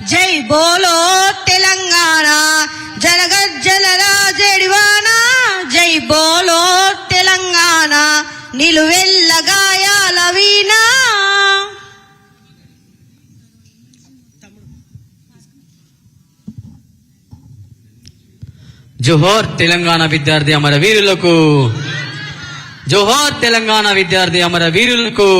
జై బోలో తెలంగాణ జనగజ్జలరా జడివాన జై బోలో తెలంగాణ నిలువెల్ల గాయాల వీణ. జోహార్ తెలంగాణ విద్యార్థి అమర వీరులకు, జోహార్ తెలంగాణ విద్యార్థి అమర వీరులకు.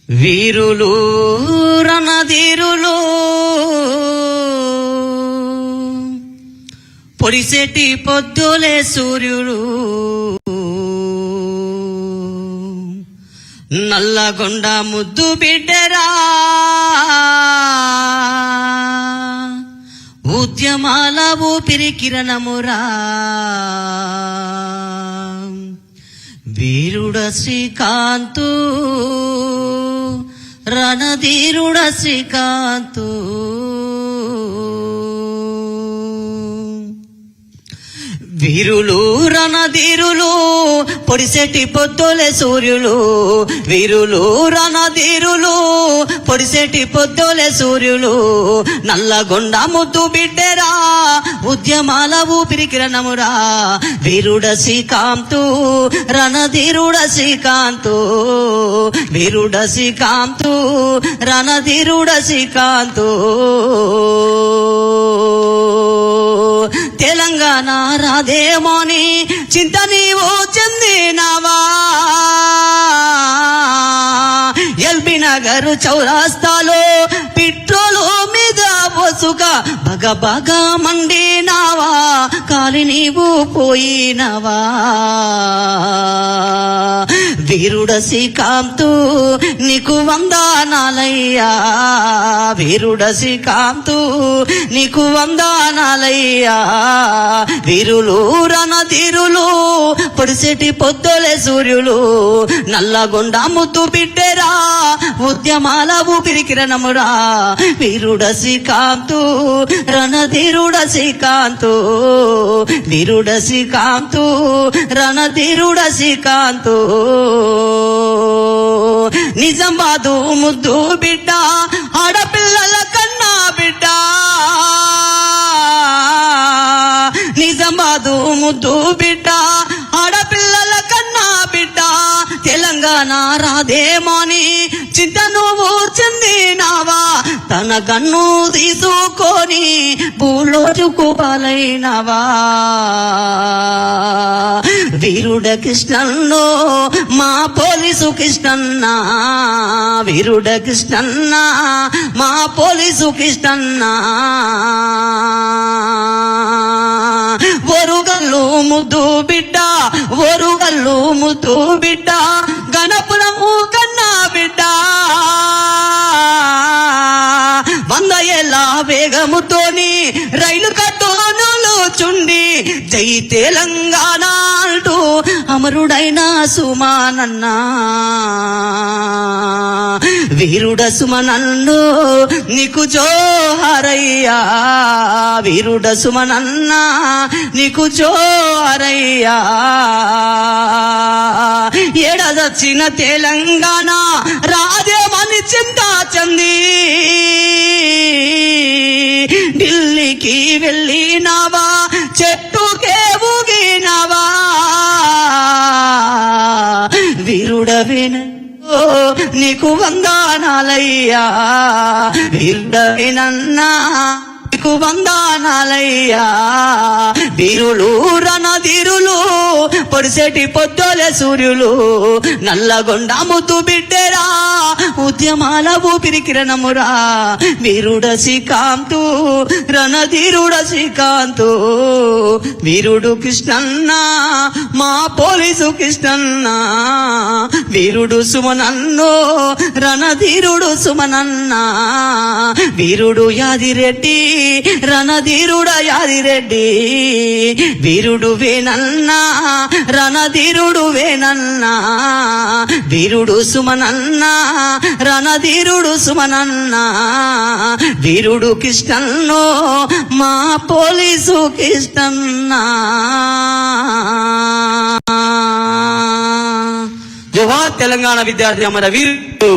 వీరులు రణధీరులు పొడిసెటి పొద్దులే సూర్యుడు నల్లగొండ ముద్దు బిడ్డరా ఉద్యమాల ఊపిరి కిరణమురా వీరుడ శ్రీకాంతు రణధీరుడ శ్రీకాంతు. వీరులు రణధీరులు పొడిసెటి పొద్దులే సూర్యులు, వీరులు రణధీరులు పొడిసెటి పొద్దులే సూర్యులు నల్లగొండ ముద్దు బిడ్డరా ఉద్యమాల ఊపిరి కిరణమురా వీరుడ శ్రీకాంతు రణధీరుడ శ్రీకాంతు, వీరుడ శ్రీకాంతు రణధీరుడ శ్రీకాంతు. తెలంగాణ రాదేమోని చింత నీవు చెందినవా, ఎల్బీ నగర్ చౌరాస్తాలో పెట్రోలు మీద పోసుగా బగ బగ మండినావా కాలి నీవు పోయినవా. వీరుడ శ్రీకాంతు నీకు వందనాలయ్యా, వీరుడ శ్రీకాంతు నీకు వందనాలయ్యా. వీరులు రణధీరులు పొడిసెటి పొద్దులే సూర్యులు నల్లగొండ ముద్దు బిడ్డరా ఉద్యమాల ఊపిరి కిరణమురా వీరుడ శ్రీకాంతు రణధీరుడ శ్రీకాంతు, వీరుడ శ్రీకాంతు రణధీరుడ శ్రీకాంతు. నిజామాబాదు ముద్దు బిడ్డ ఆడపిల్లల కన్నా బిడ్డ, నిజామాబాదు ముద్దు బిడ్డ ఆడపిల్లల కన్నా బిడ్డ. తెలంగాణ రాదేమోని చింత నువ్వు చెందినావా తన గన్ను తీసుకొని భూలోచుకు పాలైనవా. వీరుడ కృష్ణన్నో మా పోలీసు కృష్ణన్న, వీరుడ కృష్ణన్న మా పోలీసు కృష్ణన్న. ఒరుగల్లు ముద్దు బిడ్డ, ఒరుగల్లు ముద్దు బిడ్డ గణపురము కన్నా బిడ్డ. 100 ఏళ్ళ వేగముతోని రైలు కట్టునులు చుండి జై తెలంగాణ అంటూ అమరుడైన సుమానన్న. వీరుడ సుమనన్ను నీకు జోహారయ్యా, వీరుడ సుమనన్న నీకు జోహారయ్యా. ఏడదొచ్చిన తెలంగాణ రాజేమని చింతా చంది ఢిల్లీకి వెళ్ళినావా చెట్టుకే ఊగినావా. వీరుడ విన నీకు వందనాలయ్యా, వీరుడ వినన్నా నీకు వందనాలయ్యా. వీరులు రణధీరులు పొడిసెటి పొద్దులే సూర్యులు నల్లగొండ ముద్దు బిడ్డరా ఉద్యమాల ఊపిరి కిరణమురా వీరుడ శ్రీకాంతు రణధీరుడ శ్రీకాంతు. వీరుడు కృష్ణన్న మా పోలీసు కృష్ణన్న, వీరుడు సుమనన్నో రణధీరుడు సుమనన్న. వీరుడు యాదిరెడ్డి రణధీరుడ యాదిరెడ్డి, వీరుడు వేనన్న రణధీరుడు వేనన్న. వీరుడు సుమనన్న రణధీరుడు సుమనన్న. వీరుడు కృష్ణన్నో మా పోలీసు కృష్ణన్న. జోహార్ తెలంగాణ విద్యార్థి అమర వీరులకు.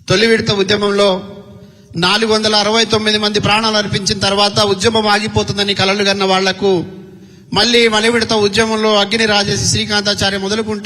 తొలి విడత ఉద్యమంలో 469 మంది ప్రాణాలు అర్పించిన తర్వాత ఉద్యమం ఆగిపోతుందని కలలు కన్న వాళ్లకు మళ్లీ మలి విడత ఉద్యమంలో అగ్ని రాజేసి శ్రీకాంతాచార్య మొదలుకుంటే